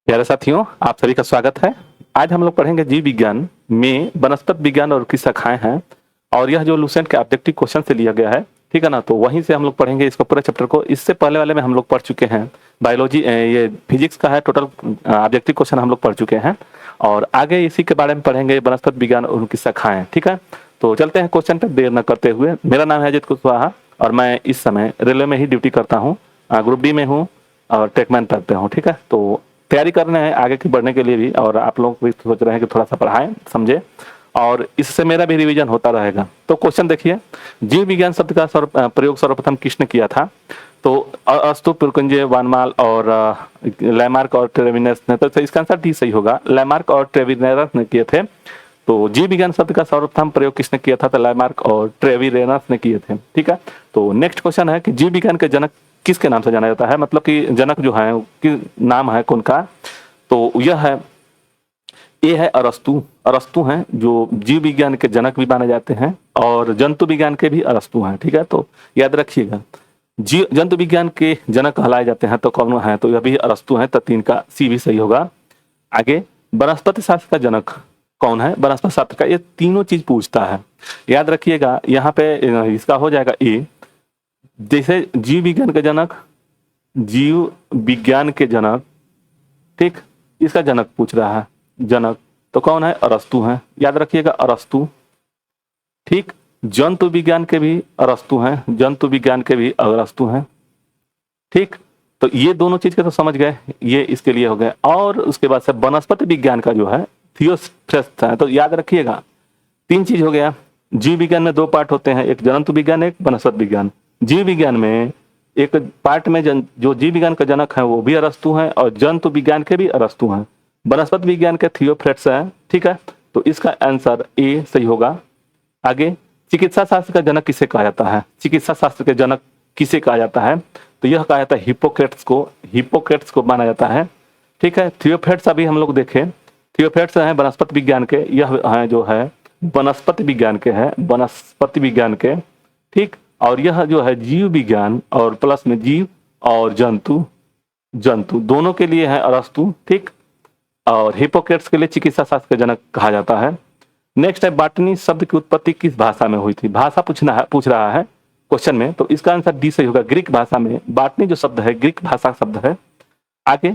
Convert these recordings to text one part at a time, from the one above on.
प्यारे साथियों, आप सभी का स्वागत है। आज हम लोग पढ़ेंगे जीव विज्ञान में वनस्पति विज्ञान और उसकी शाखाएं हैं। और यह जो लुसेंट के ऑब्जेक्टिव क्वेश्चन से लिया गया है, ठीक है ना। तो वहीं से हम लोग पढ़ेंगे इसको पूरे चैप्टर को। इससे पहले वाले में हम लोग पढ़ चुके हैं बायोलॉजी, ये फिजिक्स का है। टोटल ऑब्जेक्टिव क्वेश्चन हम लोग पढ़ चुके हैं और आगे इसी के बारे में पढ़ेंगे, वनस्पति विज्ञान और उनकी शाखाएं। ठीक है, तो चलते हैं क्वेश्चन पर देर न करते हुए। मेरा नाम है अजित कुशवाहा और मैं इस समय रेलवे में ही ड्यूटी करता हूँ। ग्रुप डी में हूँ और टेकमैन पढ़ते हूँ। ठीक है, तो तैयारी करना है आगे की बढ़ने के लिए भी, और आप लोग भी सोच रहे हैं कि थोड़ा सा पढ़ाएं, समझे, और इससे मेरा भी रिवीजन होता रहेगा। तो क्वेश्चन देखिए, जीव विज्ञान शब्द का प्रयोग सर्वप्रथम किसने किया था? तो अस्तु, पुरकुंजे, वानमाल और लैमार्क और ट्रेविनस ने। तो इसका आंसर डी सही होगा, लैमार्क और ट्रेविनस ने किए थे। तो जीव विज्ञान शब्द का सर्वप्रथम प्रयोग किसने किया था? तो लैमार्क और ट्रेविनस ने किए थे। ठीक है, तो नेक्स्ट क्वेश्चन है कि जीव विज्ञान के जनक किसके नाम से जाना जाता है? मतलब कि जनक जो है कि नाम है कौन का? तो यह है, ये है अरस्तु। अरस्तु हैं जो जीव विज्ञान के जनक भी माने जाते हैं और जंतु विज्ञान के भी अरस्तु हैं। ठीक है, तो याद रखिएगा, जीव जंतु विज्ञान के जनक कहलाए जाते हैं तो कौन है? तो यह भी अरस्तु हैं। तो 3 का सी भी सही होगा। आगे, वनस्पति शास्त्र का जनक कौन है? वनस्पति शास्त्र का, ये तीनों चीज पूछता है, याद रखिएगा। यहाँ पे इसका हो जाएगा ए। जैसे जीव विज्ञान के जनक, जीव विज्ञान के जनक, ठीक, इसका जनक पूछ रहा है, जनक तो कौन है? अरस्तु है, याद रखिएगा, अरस्तु। ठीक, जंतु विज्ञान के भी अरस्तु हैं, जंतु विज्ञान के भी अरस्तु हैं। ठीक, तो ये दोनों चीज के तो समझ गए, ये इसके लिए हो गए। और उसके बाद से वनस्पति विज्ञान का जो है थियोफ्रेस्ट है। तो याद रखिएगा 3 चीज हो गया। जीव विज्ञान में 2 पार्ट होते हैं, एक जंतु विज्ञान, एक वनस्पति विज्ञान। जीव विज्ञान में एक पार्ट में जो जीव विज्ञान का जनक है वो भी अरस्तु हैं और जंतु विज्ञान के भी अरस्तु हैं। वनस्पति विज्ञान के थियोफ्रेट्स हैं। ठीक है, तो इसका आंसर ए सही होगा। आगे, चिकित्सा शास्त्र का जनक किसे कहा जाता है? चिकित्सा शास्त्र के जनक किसे कहा जाता है? तो यह कहा जाता है हिप्पोक्रेट्स को। हिप्पोक्रेट्स को माना जाता है। ठीक है, थियोफ्रेट्स अभी हम लोग देखें, थियोफ्रेट्स हैं वनस्पति विज्ञान के, यह है जो है वनस्पति विज्ञान के है, वनस्पति विज्ञान के। ठीक, और यह जो है जीव विज्ञान और प्लस में जीव और जंतु, जंतु दोनों के लिए है अरस्तु। ठीक, और हिप्पोक्रेट्स के लिए चिकित्सा शास्त्र के जनक कहा जाता है। नेक्स्ट है, बॉटनी शब्द की उत्पत्ति किस भाषा में हुई थी? भाषा पूछ रहा है क्वेश्चन में, तो इसका आंसर डी सही होगा। ग्रीक भाषा में बॉटनी जो शब्द है ग्रीक भाषा शब्द है। आगे,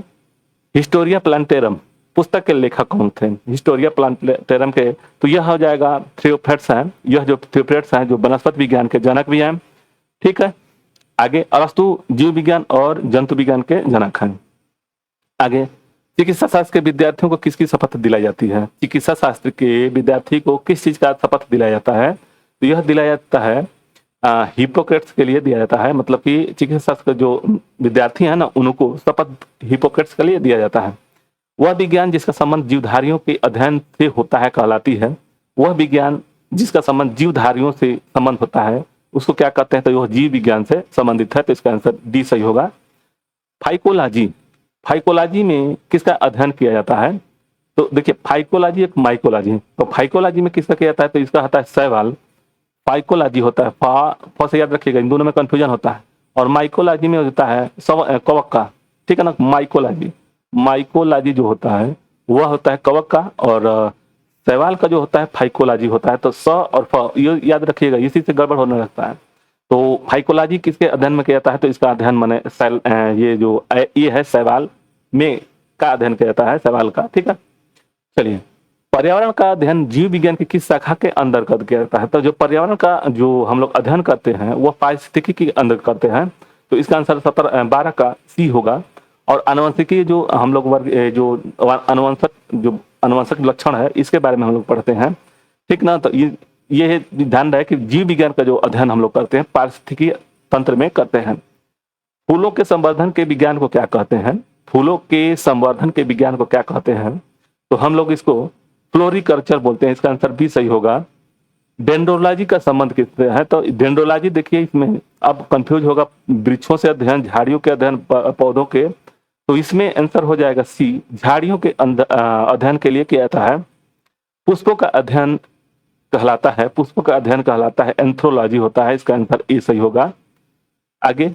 हिस्टोरिया प्लांटेरम पुस्तक के लेखक कौन थे? हिस्टोरिया प्लांटेरम के, तो यह हो जाएगा थियोफ्रेट्स हैं। यह जो थियोफ्रेट्स हैं जो वनस्पति विज्ञान के जनक भी हैं। ठीक है, आगे, अरस्तु जीव विज्ञान और जंतु विज्ञान के जनक हैं। आगे, चिकित्सा शास्त्र के विद्यार्थियों को किसकी शपथ दिलाई जाती है? चिकित्सा शास्त्र के विद्यार्थी को किस चीज का शपथ दिलाया जाता है? तो यह दिलाया जाता है हिप्पोक्रेट्स के लिए दिया जाता है। मतलब कि चिकित्सा शास्त्र के जो विद्यार्थी हैं ना, उनको शपथ हिप्पोक्रेट्स के लिए दिया जाता है। वह विज्ञान जिसका संबंध जीवधारियों के अध्ययन से होता है कहलाती है। वह विज्ञान जिसका संबंध जीवधारियों से संबंध होता है उसको क्या कहते हैं? तो वह जीव विज्ञान से संबंधित है। तो इसका आंसर डी सही होगा। फाइकोलॉजी, फाइकोलॉजी में किसका अध्ययन किया जाता है? तो देखिए, फाइकोलॉजी एक माइकोलॉजी है। तो फाइकोलॉजी में किसका किया जाता है? तो इसका होता है शैवाल। फाइकोलॉजी होता है, फा से याद रखिएगा, इन दोनों में कंफ्यूजन होता है। और माइकोलॉजी में होता है कवक का। ठीक है ना, माइकोलॉजी, माइकोलॉजी जो होता है वह होता है कवक का, और शैवाल का जो होता है फाइकोलॉजी होता है। तो स और फ ये याद रखिएगा, इसी से गड़बड़ होने लगता है। तो फाइकोलॉजी किसके अध्ययन में किया जाता है? तो इसका अध्ययन माने ये जो ये है शैवाल में का अध्ययन किया जाता है, शैवाल का। ठीक है, चलिए, पर्यावरण का अध्ययन जीव विज्ञान की किस शाखा के अंदर किया जाता है? तो जो पर्यावरण का जो हम लोग अध्ययन करते हैं वह पारिस्थितिकी के अंदर करते हैं। तो इसका आंसर 12 का सी होगा। और आनुवंशिकी जो हम लोग वर्ग जो अनुवंशक लक्षण है इसके बारे में हम लोग पढ़ते हैं। ठीक ना, तो ये ध्यान रहे कि जीव विज्ञान का जो अध्ययन हम लोग करते हैं पारिस्थितिकी तंत्र में करते हैं। फूलों के संवर्धन के विज्ञान को क्या कहते हैं? फूलों के संवर्धन के विज्ञान को क्या कहते हैं? तो हम लोग इसको फ्लोरिकल्चर बोलते हैं। इसका आंसर भी सही होगा। डेंड्रोलॉजी का संबंध किससे है? तो डेंड्रोलॉजी देखिए, इसमें अब कंफ्यूज होगा, वृक्षों से अध्ययन, झाड़ियों के अध्ययन, पौधों के। तो इसमें आंसर हो जाएगा सी, झाड़ियों के अध्ययन के लिए किया जाता है। पुष्पों का अध्ययन कहलाता है, पुष्पों का अध्ययन कहलाता है एंथ्रोलॉजी होता है। इसका आंसर ए सही होगा। आगे,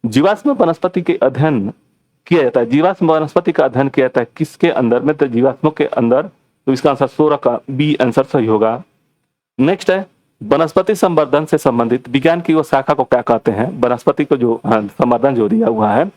जीवाश्म वनस्पति के अध्ययन किया जाता है। जीवाश्म वनस्पति का अध्ययन किया जाता है किसके अंदर में? तो जीवाश्मों के अंदर। तो इसका आंसर 16 का बी आंसर सही होगा। नेक्स्ट है वनस्पति संवर्धन से संबंधित विज्ञान की वो शाखा को क्या कहते हैं? वनस्पति को जो संवर्धन जो दिया हुआ है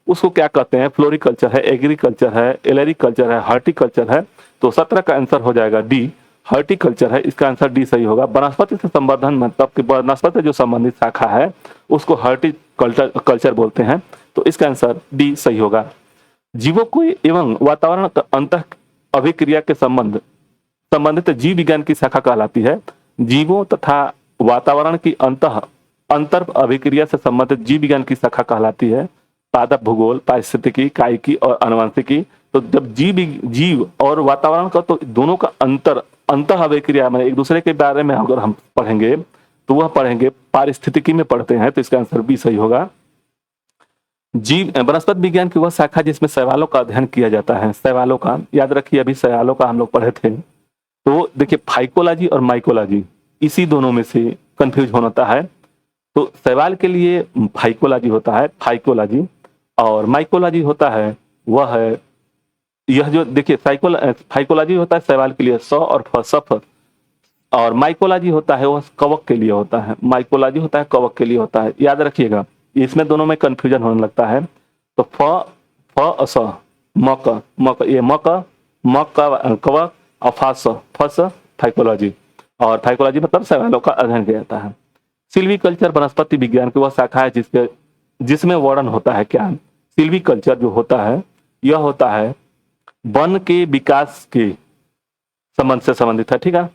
उसको क्या कहते हैं? फ्लोरिकल्चर है, एग्रीकल्चर है, एलरिकल्चर है, हॉर्टिकल्चर है। तो 17 का आंसर हो जाएगा डी, हॉर्टिकल्चर है। इसका आंसर डी सही होगा। वनस्पति से संवर्धन मतलब कि वनस्पति से जो संबंधित शाखा है उसको हॉर्टिकल्चर बोलते हैं। तो इसका आंसर डी सही होगा। जीवों को एवं वातावरण का अंत अभिक्रिया के संबंधित जीव विज्ञान की शाखा कहलाती है। जीवों तथा वातावरण की अंतर अभिक्रिया से संबंधित जीव विज्ञान की शाखा कहलाती है पादप भूगोल, पारिस्थितिकी, कायिकी और आनुवंशिकी। तो जब जीव और वातावरण का तो दोनों का अंतर अभिक्रिया में एक दूसरे के बारे में अगर हम पढ़ेंगे तो वह पढ़ेंगे पारिस्थितिकी में पढ़ते हैं। तो इसका आंसर बी सही होगा। जीव वनस्पति विज्ञान की वह शाखा जिसमें शैवालों का अध्ययन किया जाता है। शैवालों का याद रखिए, अभी शैवालों का हम लोग पढ़े थे। तो देखिए फाइकोलॉजी और माइकोलॉजी इसी दोनों में से कंफ्यूज होता है। तो शैवाल के लिए फाइकोलॉजी होता है, फाइकोलॉजी, और माइकोलॉजी होता है वह है यह जो देखिए फाइकोलॉजी होता है शैवाल के लिए स और फ, सफ, और माइकोलॉजी होता है वह कवक के लिए होता है। माइकोलॉजी होता है कवक के लिए होता है, याद रखिएगा। इसमें दोनों में कंफ्यूजन होने लगता है। तो फ स मक ये मक कवक और फस फाइकोलॉजी, और फाइकोलॉजी मतलब शैवालों का अध्ययन किया जाता है। सिल्वीकल्चर वनस्पति विज्ञान की वह शाखा है जिसमें वर्णन होता है क्या? सिल्वीकल्चर जो होता है यह होता है वन के विकास के संबंध से संबंधित है, ठीक है।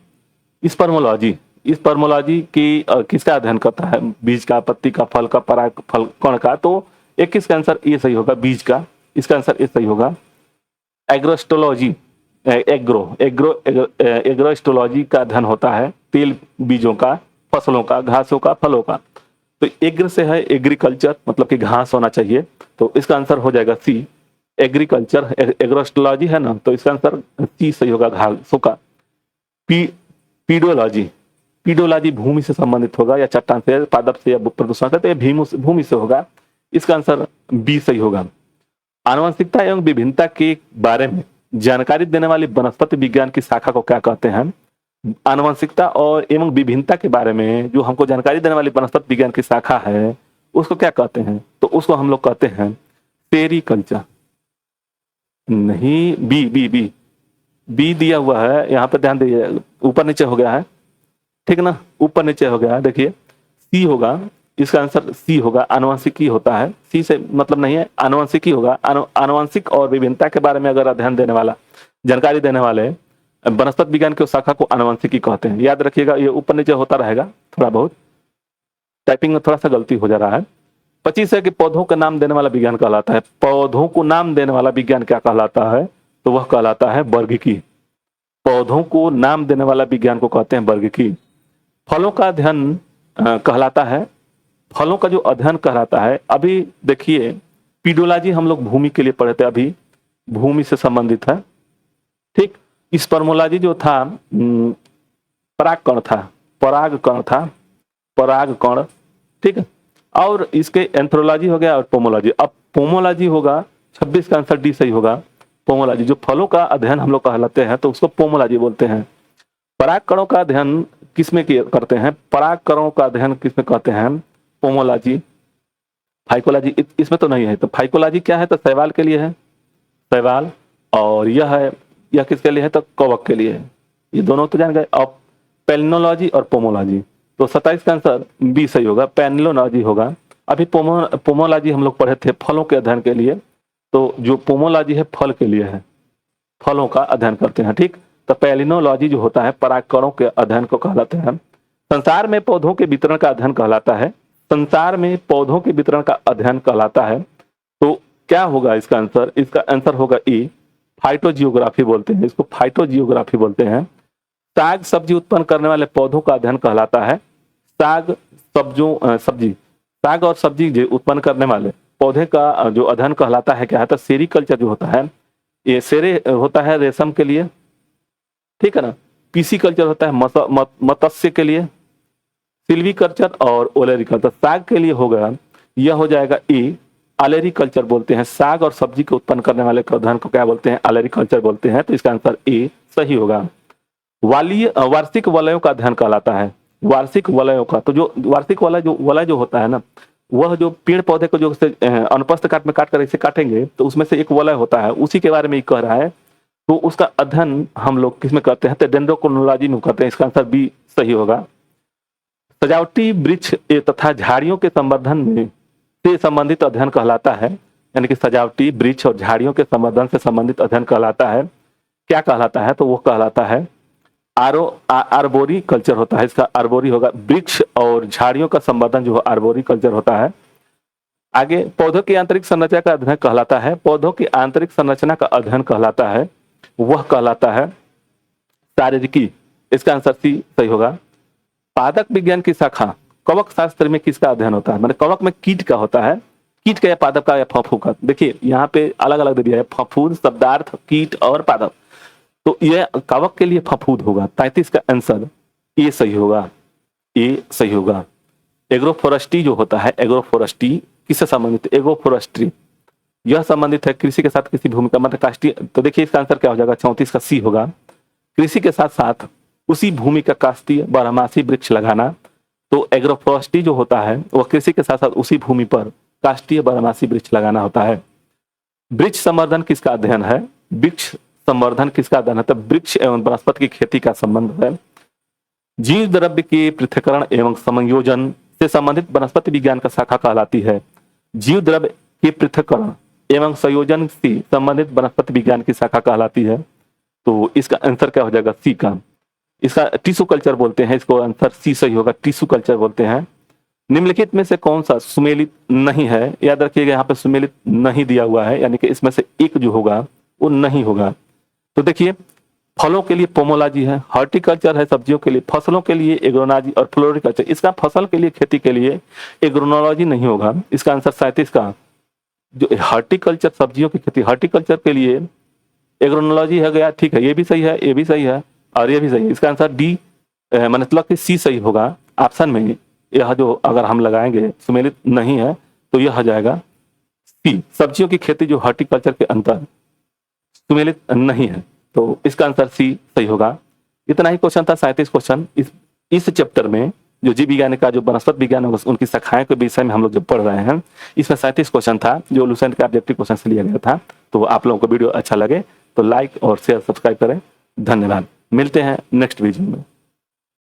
स्पर्मोलॉजी की किसका अध्ययन करता है? बीज का, पत्ती का, फल का, पराग फल कण का। तो 21 का आंसर ये सही होगा, बीज का। इसका आंसर ये सही होगा। एग्रोस्टोलॉजी एग्रोस्टोलॉजी का अध्ययन होता है तेल बीजों का, फसलों का, घासों का, फलों का। तो एग्र से है एग्रीकल्चर, मतलब कि घास होना चाहिए। तो इसका आंसर हो जाएगा सी, एग्रीकल्चर। एग्रोस्टोलॉजी है ना, तो इसका आंसर सी सही होगा, घासों का। पीडोलॉजी भूमि से संबंधित होगा या चट्टान से, पादप से या प्रदूषण से, तो ये भूमि से होगा। इसका आंसर बी सही होगा। आनुवंशिकता एवं विभिन्नता के बारे में जानकारी देने वाली वनस्पति विज्ञान की शाखा को क्या कहते हैं? आनुवंशिकता और एवं विभिन्नता के बारे में जो हमको जानकारी देने वाली वनस्पति विज्ञान की शाखा है उसको क्या कहते हैं? तो उसको हम लोग कहते हैं सेरीकल्चर। नहीं, बी बी बी बी दिया हुआ है यहाँ पे, ध्यान दीजिए, ऊपर नीचे हो गया है, ठीक ना, ऊपर नीचे हो गया है। देखिए सी होगा, इसका आंसर सी होगा। आनुवंशिकी होता है, सी से मतलब नहीं है, आनुवंशिकी होगा। आनुवंशिक और विभिन्नता के बारे में अगर अध्ययन देने वाला, जानकारी देने वाले वनस्पति विज्ञान की शाखा को आनुवंशिकी कहते हैं। याद रखिएगा, ये ऊपर नीचे होता रहेगा, थोड़ा बहुत टाइपिंग में थोड़ा सा गलती हो जा रहा है। 25 है कि पौधों का नाम देने वाला विज्ञान कहलाता है। पौधों को नाम देने वाला विज्ञान क्या कहलाता है? तो वह कहलाता है वर्गिकी। पौधों को नाम देने वाला विज्ञान को कहते हैं वर्गिकी। फलों का अध्ययन कहलाता है, फलों का जो अध्ययन कहलाता है, अभी देखिए पीडोलॉजी हम लोग भूमि के लिए पढ़े थे, अभी भूमि से संबंधित है, ठीक। स्पर्मोलॉजी जो था पराग कण, ठीक है। और इसके एंथ्रोलॉजी हो गया और पोमोलॉजी। अब पोमोलॉजी होगा, 26 का आंसर डी सही होगा। पोमोलॉजी जो फलों का अध्ययन हम लोग कहलाते हैं तो उसको पोमोलॉजी बोलते हैं। पराग कणों का अध्ययन किसमें करते हैं? पराग कणों का अध्ययन किसमें कहते हैं? पोमोलॉजी। फाइकोलॉजी इसमें तो नहीं है। तो फाइकोलॉजी क्या है? तो शैवाल के लिए है, शैवाल। और यह किसके लिए है? तो कवक के लिए है। ये दोनों तो जान गए। अब पेलिनोलॉजी और पोमोलॉजी, तो 27 का आंसर बी सही होगा, पेलिनोलॉजी होगा। अभी पोमोलॉजी हम लोग पढ़े थे फलों के अध्ययन के लिए, तो जो पोमोलॉजी है फल के लिए है, फलों का अध्ययन करते हैं, ठीक। तो पेलिनोलॉजी जो होता है परागकणों के अध्ययन को कहलाते हैं। संसार में पौधों के वितरण का अध्ययन कहलाता है। संसार में पौधों के वितरण का अध्ययन कहलाता है। तो क्या होगा इसका आंसर? इसका आंसर होगा ई, फाइटोजियोग्राफी बोलते हैं इसको, फाइटोजियोग्राफी बोलते हैं। साग सब्जी उत्पन्न करने वाले पौधों का अध्ययन कहलाता है। साग और सब्जी उत्पन्न करने वाले पौधे का जो अध्ययन कहलाता है क्या है? तो सेरीकल्चर जो होता है, ये सेरे होता है रेशम के लिए, ठीक है ना। पीसी कल्चर होता है मत्स्य के लिए। सिल्वीकल्चर और ओलेरिकल्चर साग के लिए होगा, यह हो जाएगा ई, एलरिकल्चर बोलते हैं। साग और सब्जी को उत्पन्न करने वाले अध्ययन को क्या बोलते हैं? एलरिकल्चर बोलते हैं। तो इसका आंसर ए सही होगा। वार्षिक वलयों का अध्ययन कहलाता है। वार्षिक वलयों का, तो जो वार्षिक वलय जो होता है ना, वह जो पेड़ पौधे को जो अनुप्रस्थ काट में काट कर ऐसे काटेंगे तो उसमें से एक वलय होता है, उसी के बारे में ये कह रहा है। तो उसका अध्ययन हम लोग किसमें करते हैं? तो डेंड्रोक्रोनोलॉजी में करते हैं। इसका आंसर बी सही होगा। सजावटी वृक्ष तथा झाड़ियों के संवर्धन में से संबंधित अध्ययन कहलाता है, यानी कि सजावटी वृक्ष और झाड़ियों के संवर्धन से संबंधित अध्ययन कहलाता है। क्या कहलाता है? तो वो कहलाता है आर्बोरी कल्चर होता है। इसका आर्बोरी होगा। वृक्ष और झाड़ियों का संवर्धन जो है आर्बोरी कल्चर होता है। आगे, पौधों की आंतरिक संरचना का अध्ययन कहलाता है। पौधों की आंतरिक संरचना का अध्ययन कहलाता है, वह कहलाता है शारीरिकी। इसका आंसर सी सही होगा। पादप विज्ञान की शाखा कवक शास्त्र में किसका अध्ययन होता है? मतलब कवक में कीट का होता है। कीट का या पादप का या फफूंद का? देखिए यहाँ पे अलग अलग दे दिया है, फफूंद, शब्दार्थ, कीट और पादप। तो यह कवक के लिए फफूंद होगा। 33 का आंसर ए सही होगा। ए सही होगा। एग्रोफोरेस्ट्री जो होता है, एग्रोफोरेस्ट्री किससे संबंधित? एग्रोफोरेस्ट्री यह संबंधित है कृषि के साथ किसी भूमि का, मतलब काष्ठीय। तो देखिए इसका आंसर क्या हो जाएगा? 34 का सी होगा। कृषि के साथ साथ उसी भूमि का काष्ठीय बारहमासी वृक्ष लगाना। तो एग्रोफोरेस्ट्री जो होता है वह कृषि के साथ साथ उसी भूमि पर काष्ठीय बारहमासी वृक्ष लगाना होता है। वृक्ष संवर्धन किसका अध्ययन है? वृक्ष संवर्धन किसका अध्ययन है? तो वृक्ष एवं वनस्पति की खेती का संबंध है। जीव द्रव्य के पृथक्करण एवं संयोजन से संबंधित वनस्पति विज्ञान का शाखा कहलाती है। जीव द्रव्य के पृथक्करण एवं संयोजन से संबंधित वनस्पति विज्ञान की शाखा कहलाती है। तो इसका आंसर क्या हो जाएगा? सी का। इसका टिश्यू कल्चर बोलते हैं। इसको आंसर सी सही होगा। टिश्यू कल्चर बोलते हैं। निम्नलिखित में से कौन सा सुमेलित नहीं है? याद रखिएगा यहाँ पे सुमेलित नहीं दिया हुआ है, यानी कि इसमें से एक जो होगा वो नहीं होगा। तो देखिए, फलों के लिए पोमोलॉजी है, हॉर्टिकल्चर है सब्जियों के लिए, फसलों के लिए एग्रोनॉजी और फ्लोरिकल्चर। इसका फसल के लिए, खेती के लिए एग्रोनोलॉजी नहीं होगा। इसका आंसर 37 का, जो हॉर्टिकल्चर सब्जियों की खेती, हॉर्टिकल्चर के लिए एग्रोनोलॉजी है गया। ठीक है, ये भी सही है, ये भी सही है और ये भी सही है। इसका आंसर डी मतलब कि सी सही होगा। ऑप्शन में यह जो अगर हम लगाएंगे सुमेलित नहीं है तो यह हो जाएगा सी। सब्जियों की खेती जो हॉर्टिकल्चर के अंतर सुमेलित नहीं है, तो इसका आंसर सी सही होगा। इतना ही क्वेश्चन था, 37 क्वेश्चन इस चैप्टर में। जो जीव विज्ञान का जो वनस्पति विज्ञान है उनकी शाखाएं के विषय में हम लोग जो पढ़ रहे हैं, इसमें 37 क्वेश्चन था जो लुसेंट के ऑब्जेक्टिव क्वेश्चन से लिया गया था। तो आप लोगों को वीडियो अच्छा लगे तो लाइक और शेयर सब्सक्राइब करें। धन्यवाद। मिलते हैं नेक्स्ट वीडियो में।